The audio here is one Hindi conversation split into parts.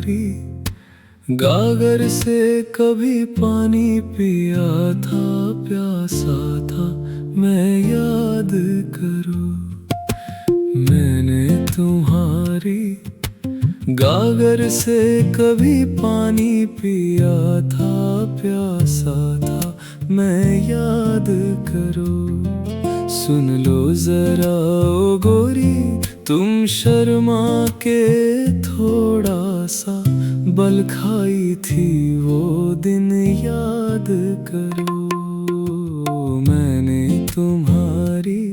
तुम्हारी। गागर से कभी पानी पिया था, प्यासा था मैं, याद करो। मैंने तुम्हारी गागर से कभी पानी पिया था, प्यासा था मैं, याद करो। सुन लो जरा ओ गोरी, तुम शर्मा के थोड़ा सा बल खाई थी वो दिन, याद करो। मैंने तुम्हारी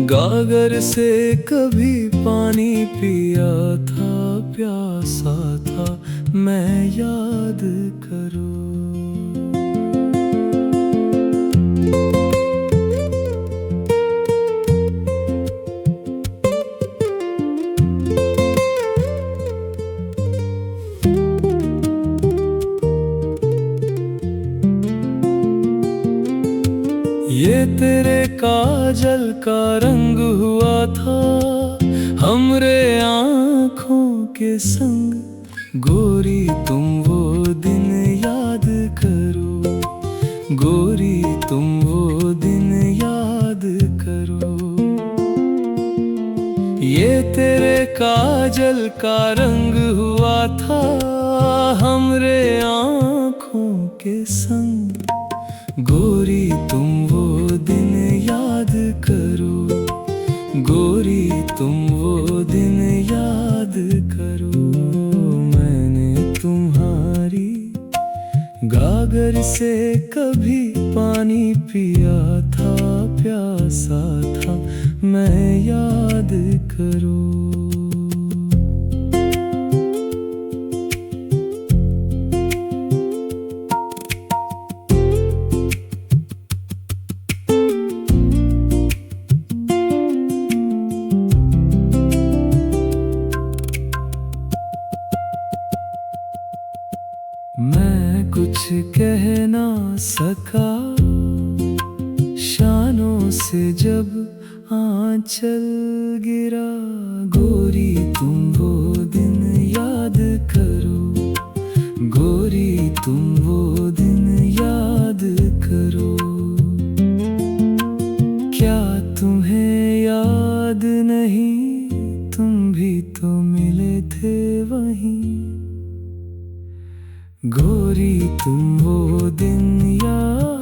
गागर से कभी पानी पिया था, प्यासा था मैं, याद करो। ये तेरे काजल का रंग हुआ था हमरे आँखों के संग, गोरी तुम वो दिन याद करो। गोरी तुम वो दिन याद करो। ये तेरे काजल का रंग हुआ था हमरे आँखों के संग, गोरी तुम वो दिन याद करो। गोरी तुम वो दिन याद करो। मैंने तुम्हारी गागर से कभी पानी पिया था, प्यासा था मैं, याद करो। मैं कुछ कह ना सका, शानों से जब आंचल गिरा, गोरी तुम वो दिन याद करो। गोरी तुम वो दिन याद करो। क्या तुम्हें याद नहीं, तुम भी तो मिले थे वहीं। गोरी तुम वो दिन याद